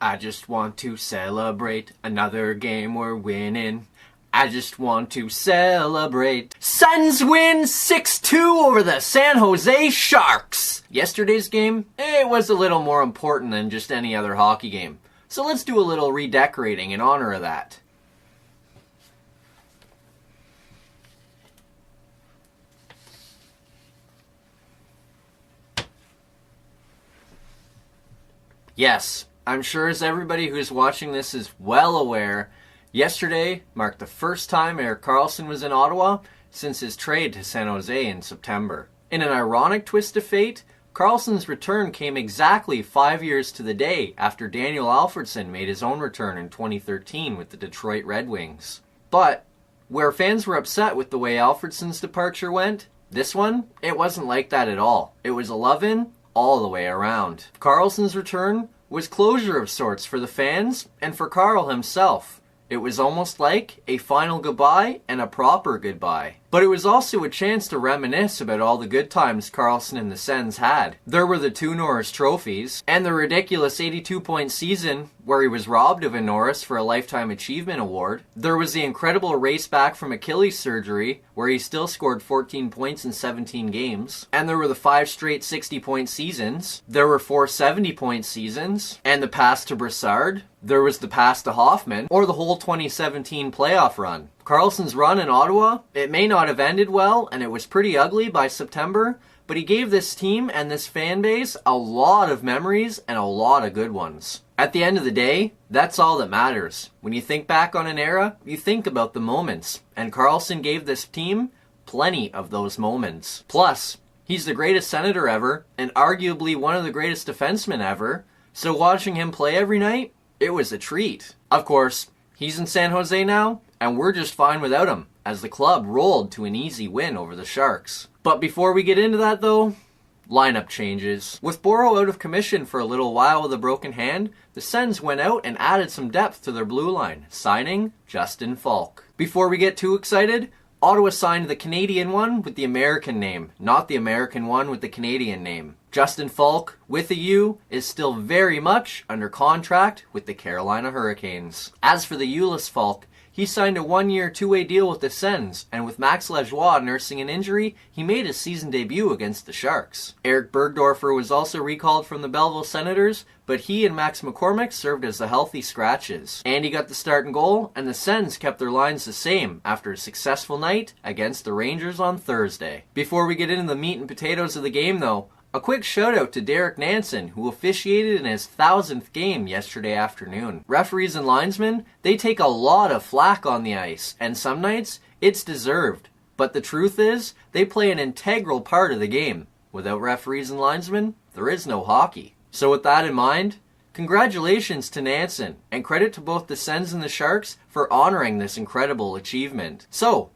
I just want to celebrate another game we're winning. I just want to celebrate. Sens win 6-2 over the San Jose Sharks. Yesterday's game, it was a little more important than just any other hockey game. So let's do a little redecorating in honor of that. Yes, I'm sure as everybody who's watching this is well aware, yesterday marked the first time Erik Karlsson was in Ottawa since his trade to San Jose in September. In an ironic twist of fate, Karlsson's return came exactly 5 years to the day after Daniel Alfredsson made his own return in 2013 with the Detroit Red Wings. But, where fans were upset with the way Alfredsson's departure went, this one, it wasn't like that at all. It was a love-in all the way around. Karlsson's return was closure of sorts for the fans and for Karl himself. It was almost like a final goodbye and a proper goodbye. But it was also a chance to reminisce about all the good times Karlsson and the Sens had. There were the 2 Norris trophies, and the ridiculous 82-point season where he was robbed of a Norris for a Lifetime Achievement Award. There was the incredible race back from Achilles surgery, where he still scored 14 points in 17 games. And there were the 5 straight 60-point seasons. There were 4 70-point seasons, and the pass to Brassard. There was the pass to Hoffman, or the whole 2017 playoff run. Karlsson's run in Ottawa, it may not have ended well, and it was pretty ugly by September, but he gave this team and this fan base a lot of memories and a lot of good ones. At the end of the day, that's all that matters. When you think back on an era, you think about the moments, and Karlsson gave this team plenty of those moments. Plus, he's the greatest Senator ever, and arguably one of the greatest defensemen ever, so watching him play every night, it was a treat. Of course, he's in San Jose now, and we're just fine without him, as the club rolled to an easy win over the Sharks. But before we get into that though, lineup changes. With Boro out of commission for a little while with a broken hand, the Sens went out and added some depth to their blue line, signing Justin Faulk. Before we get too excited, Ottawa signed the Canadian one with the American name, not the American one with the Canadian name. Justin Faulk, with a U, is still very much under contract with the Carolina Hurricanes. As for the Ulyss Faulk, he signed a 1-year, 2-way deal with the Sens, and with Max Lajoie nursing an injury, he made his season debut against the Sharks. Eric Bergdorfer was also recalled from the Belleville Senators, but he and Max McCormick served as the healthy scratches. Andy got the start and goal, and the Sens kept their lines the same after a successful night against the Rangers on Thursday. Before we get into the meat and potatoes of the game though, a quick shout out to Derek Nansen, who officiated in his 1000th game yesterday afternoon. Referees and linesmen, they take a lot of flack on the ice, and some nights, it's deserved. But the truth is, they play an integral part of the game. Without referees and linesmen, there is no hockey. So with that in mind, congratulations to Nansen, and credit to both the Sens and the Sharks for honoring this incredible achievement. So,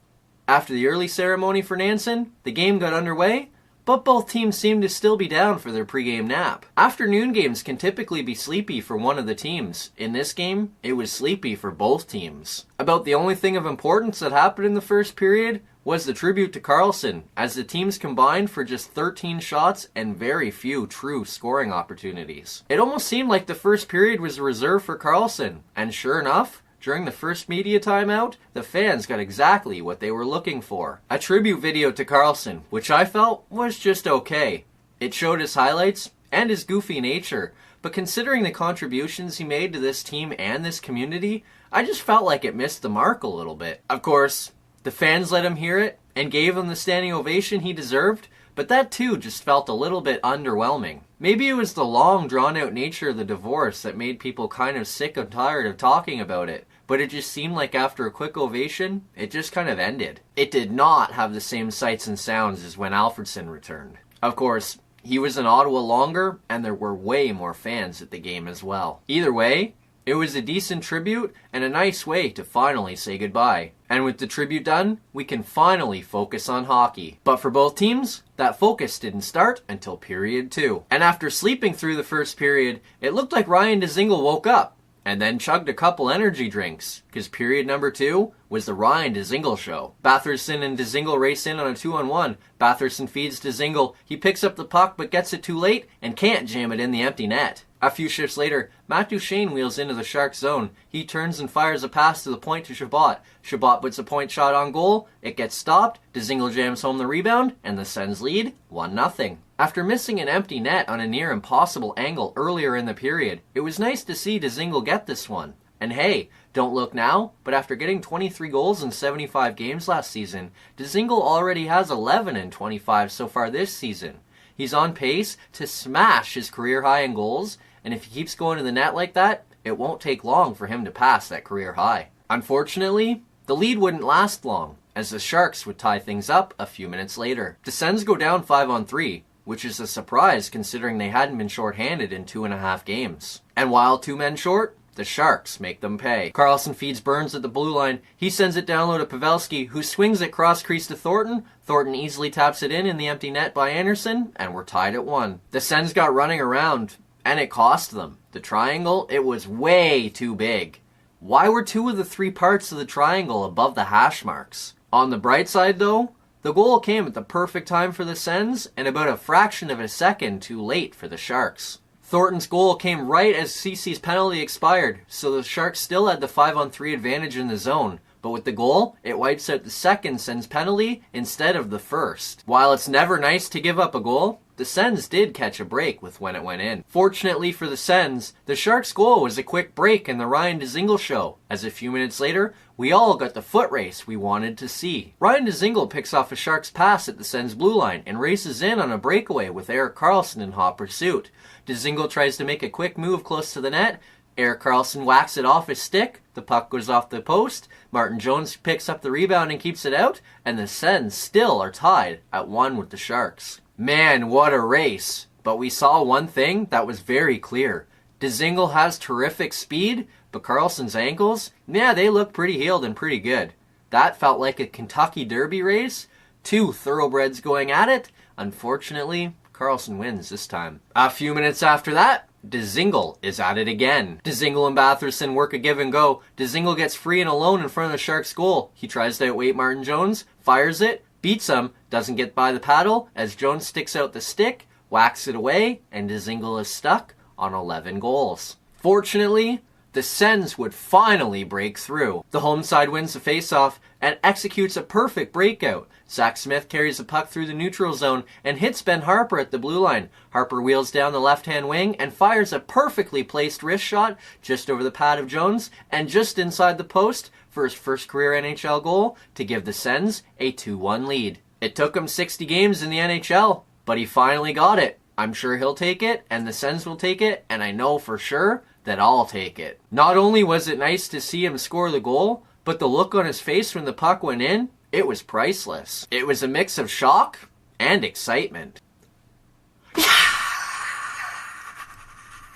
after the early ceremony for Nansen, the game got underway, but both teams seem to still be down for their pregame nap. Afternoon games can typically be sleepy for one of the teams. In this game, it was sleepy for both teams. About the only thing of importance that happened in the first period was the tribute to Karlsson, as the teams combined for just 13 shots and very few true scoring opportunities. It almost seemed like the first period was reserved for Karlsson, and sure enough, during the first media timeout, the fans got exactly what they were looking for. A tribute video to Karlsson, which I felt was just okay. It showed his highlights and his goofy nature, but considering the contributions he made to this team and this community, I just felt like it missed the mark a little bit. Of course, the fans let him hear it and gave him the standing ovation he deserved, but that too just felt a little bit underwhelming. Maybe it was the long drawn-out nature of the divorce that made people kind of sick and tired of talking about it, but it just seemed like after a quick ovation, it just kind of ended. It did not have the same sights and sounds as when Alfredsson returned. Of course, he was in Ottawa longer, and there were way more fans at the game as well. Either way, it was a decent tribute and a nice way to finally say goodbye. And with the tribute done, we can finally focus on hockey. But for both teams, that focus didn't start until period 2. And after sleeping through the first period, it looked like Ryan Dzingel woke up and then chugged a couple energy drinks, because period number 2 was the Ryan Dzingel show. Batherson and Dzingel race in on a 2-on-1. Batherson feeds Dzingel. He picks up the puck but gets it too late and can't jam it in the empty net. A few shifts later, Matt Duchene wheels into the Sharks zone. He turns and fires a pass to the point to Chabot. Chabot puts a point shot on goal. It gets stopped. Dzingel jams home the rebound, and the Sens lead 1-0. After missing an empty net on a near impossible angle earlier in the period, it was nice to see Dzingel get this one. And hey, don't look now, but after getting 23 goals in 75 games last season, Dzingel already has 11 in 25 so far this season. He's on pace to smash his career high in goals, and if he keeps going to the net like that, it won't take long for him to pass that career high. Unfortunately, the lead wouldn't last long, as the Sharks would tie things up a few minutes later. The Sens go down 5-on-3, which is a surprise considering they hadn't been shorthanded in 2.5 games. And while 2 men short, the Sharks make them pay. Karlsson feeds Burns at the blue line. He sends it down low to Pavelski, who swings it cross-crease to Thornton. Thornton easily taps it in the empty net by Anderson, and we're tied at 1. The Sens got running around, and it cost them. The triangle, it was way too big. Why were 2 of the 3 parts of the triangle above the hash marks? On the bright side, though, the goal came at the perfect time for the Sens, and about a fraction of a second too late for the Sharks. Thornton's goal came right as Cece's penalty expired, so the Sharks still had the 5-on-3 advantage in the zone. But with the goal, it wipes out the second Sens penalty instead of the first. While it's never nice to give up a goal, the Sens did catch a break with when it went in. Fortunately for the Sens, the Sharks' goal was a quick break in the Ryan Dzingel show, as a few minutes later, we all got the foot race we wanted to see. Ryan Dzingel picks off a Sharks pass at the Sens blue line and races in on a breakaway with Erik Karlsson in hot pursuit. Dzingel tries to make a quick move close to the net. Erik Karlsson whacks it off his stick. The puck goes off the post. Martin Jones picks up the rebound and keeps it out. And the Sens still are tied at 1 with the Sharks. Man, what a race. But we saw one thing that was very clear. Dzingel has terrific speed, but Karlsson's ankles, yeah, they look pretty healed and pretty good. That felt like a Kentucky Derby race. 2 thoroughbreds going at it. Unfortunately, Karlsson wins this time. A few minutes after that, Dzingel is at it again. Dzingel and Batherson work a give and go. Dzingel gets free and alone in front of the Sharks' goal. He tries to outweight Martin Jones, fires it, beats him, doesn't get by the paddle as Jones sticks out the stick, whacks it away, and Dzingel is stuck on 11 goals. Fortunately, the Sens would finally break through. The home side wins the faceoff and executes a perfect breakout. Zach Smith carries the puck through the neutral zone and hits Ben Harper at the blue line. Harper wheels down the left-hand wing and fires a perfectly placed wrist shot just over the pad of Jones and just inside the post for his first career NHL goal to give the Sens a 2-1 lead. It took him 60 games in the NHL, but he finally got it. I'm sure he'll take it, and the Sens will take it, and I know for sure that I'll take it. Not only was it nice to see him score the goal, but the look on his face when the puck went in, it was priceless. It was a mix of shock and excitement.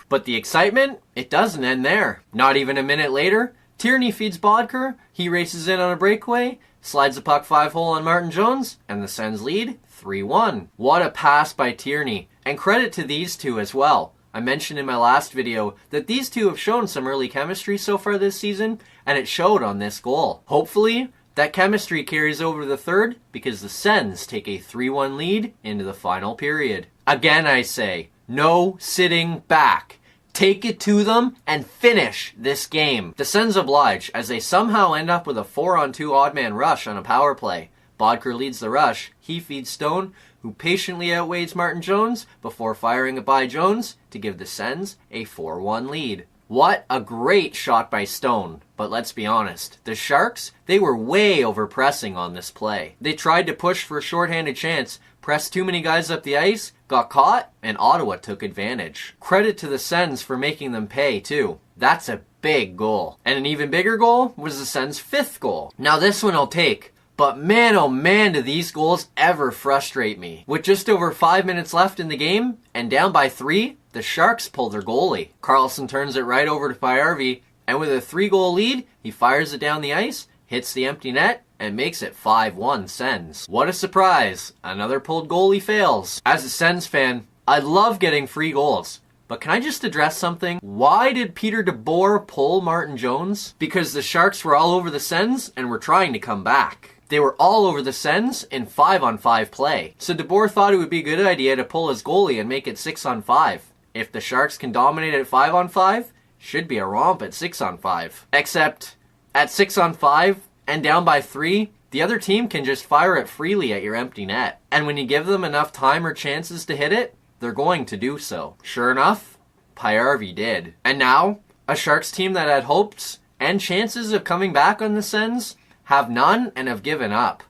But the excitement, it doesn't end there. Not even a minute later, Tierney feeds Bodker, he races in on a breakaway, slides the puck 5-hole on Martin Jones, and the Sens lead 3-1. What a pass by Tierney, and credit to these two as well. I mentioned in my last video that these two have shown some early chemistry so far this season, and it showed on this goal. Hopefully, that chemistry carries over to the third because the Sens take a 3-1 lead into the final period. Again, I say, no sitting back. Take it to them and finish this game. The Sens oblige as they somehow end up with a 4-on-2 odd-man rush on a power play. Bodker leads the rush. He feeds Stone, who patiently outweighs Martin Jones before firing it by Jones to give the Sens a 4-1 lead. What a great shot by Stone. But let's be honest, the Sharks, they were way over-pressing on this play. They tried to push for a shorthanded chance, pressed too many guys up the ice, got caught, and Ottawa took advantage. Credit to the Sens for making them pay, too. That's a big goal. And an even bigger goal was the Sens' 5th goal. Now this one I'll take. But man, oh man, do these goals ever frustrate me. With just over 5 minutes left in the game, and down by 3, the Sharks pull their goalie. Karlsson turns it right over to Pajärvi, and with a 3-goal lead, he fires it down the ice, hits the empty net, and makes it 5-1 Sens. What a surprise. Another pulled goalie fails. As a Sens fan, I love getting free goals. But can I just address something? Why did Peter DeBoer pull Martin Jones? Because the Sharks were all over the Sens and were trying to come back. They were all over the Sens in 5-on-5 play. So DeBoer thought it would be a good idea to pull his goalie and make it 6-on-5. If the Sharks can dominate at 5-on-5, should be a romp at 6-on-5. Except at 6-on-5 and down by 3, the other team can just fire it freely at your empty net. And when you give them enough time or chances to hit it, they're going to do so. Sure enough, Pajärvi did. And now, a Sharks team that had hopes and chances of coming back on the Sens have none and have given up.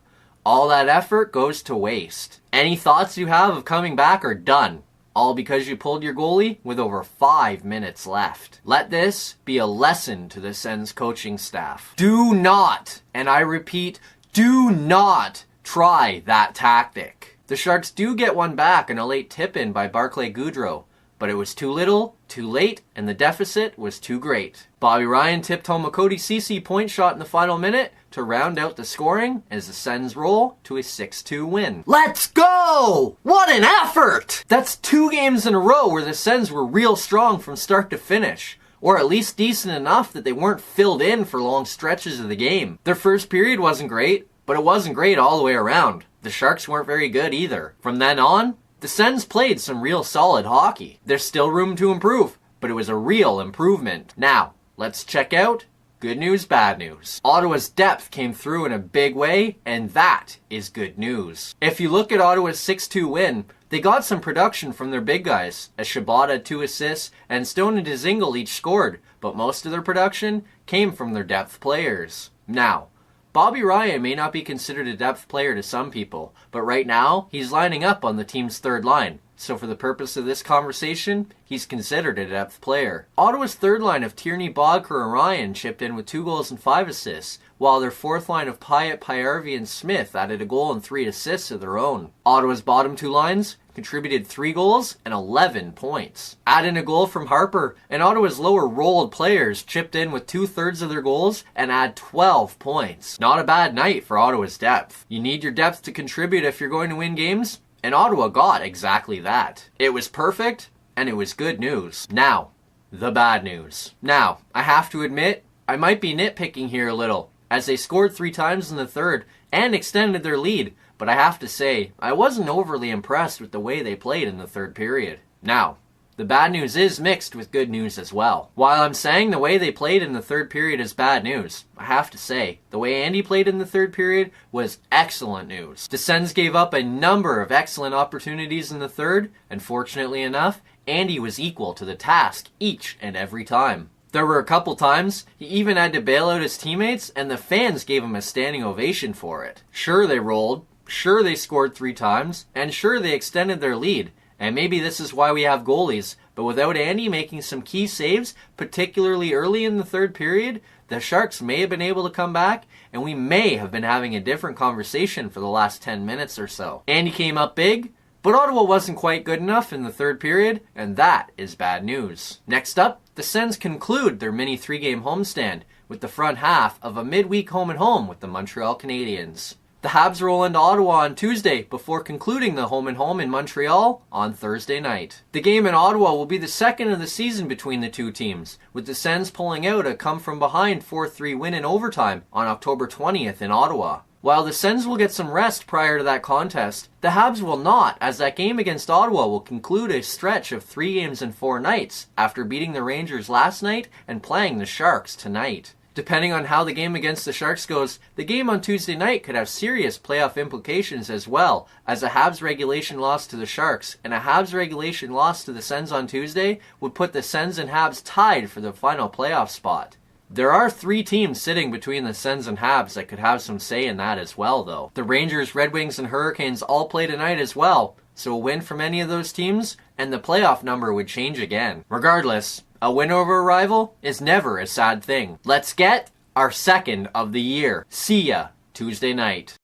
All that effort goes to waste. Any thoughts you have of coming back are done. All because you pulled your goalie with over 5 minutes left. Let this be a lesson to the Sens coaching staff. Do not, and I repeat, do not try that tactic. The Sharks do get one back in a late tip-in by Barclay Goodrow, but it was too little, too late, and the deficit was too great. Bobby Ryan tipped home a Cody Ceci point shot in the final minute to round out the scoring as the Sens roll to a 6-2 win. Let's go! What an effort! That's 2 games in a row where the Sens were real strong from start to finish, or at least decent enough that they weren't filled in for long stretches of the game. Their first period wasn't great, but it wasn't great all the way around. The Sharks weren't very good either. From then on, the Sens played some real solid hockey. There's still room to improve, but it was a real improvement. Now, let's check out good news, bad news. Ottawa's depth came through in a big way, and that is good news. If you look at Ottawa's 6-2 win, they got some production from their big guys, as Chabot had 2 assists and Stone and Dzingel each scored, but most of their production came from their depth players. Now, Bobby Ryan may not be considered a depth player to some people, but right now, he's lining up on the team's third line. So for the purpose of this conversation, he's considered a depth player. Ottawa's third line of Tierney, Bodker, and Ryan chipped in with 2 goals and 5 assists, while their fourth line of Pyatt, Pajärvi, and Smith added a goal and 3 assists of their own. Ottawa's bottom 2 lines contributed 3 goals and 11 points. Add in a goal from Harper, and Ottawa's lower rolled players chipped in with 2/3 of their goals and add 12 points. Not a bad night for Ottawa's depth. You need your depth to contribute if you're going to win games, and Ottawa got exactly that. It was perfect, and it was good news. Now, the bad news. Now, I have to admit, I might be nitpicking here a little, as they scored 3 times in the third and extended their lead, but I have to say, I wasn't overly impressed with the way they played in the third period. Now, the bad news is mixed with good news as well. While I'm saying the way they played in the third period is bad news, I have to say, the way Andy played in the third period was excellent news. The Sens gave up a number of excellent opportunities in the third, and fortunately enough, Andy was equal to the task each and every time. There were a couple times he even had to bail out his teammates, and the fans gave him a standing ovation for it. Sure, they rolled, sure they scored 3 times, and sure they extended their lead. And maybe this is why we have goalies, but without Andy making some key saves, particularly early in the third period, the Sharks may have been able to come back, and we may have been having a different conversation for the last 10 minutes or so. Andy came up big, but Ottawa wasn't quite good enough in the third period, and that is bad news. Next up, the Sens conclude their mini 3-game homestand with the front half of a midweek home-and-home with the Montreal Canadiens. The Habs roll into Ottawa on Tuesday before concluding the home-and-home in Montreal on Thursday night. The game in Ottawa will be the second of the season between the two teams, with the Sens pulling out a come-from-behind 4-3 win in overtime on October 20th in Ottawa. While the Sens will get some rest prior to that contest, the Habs will not, as that game against Ottawa will conclude a stretch of 3 games in 4 nights after beating the Rangers last night and playing the Sharks tonight. Depending on how the game against the Sharks goes, the game on Tuesday night could have serious playoff implications as well, as a Habs regulation loss to the Sharks and a Habs regulation loss to the Sens on Tuesday would put the Sens and Habs tied for the final playoff spot. There are 3 teams sitting between the Sens and Habs that could have some say in that as well, though. The Rangers, Red Wings, and Hurricanes all play tonight as well, so a win from any of those teams, and the playoff number would change again. Regardless, a win over a rival is never a sad thing. Let's get our second of the year. See ya Tuesday night.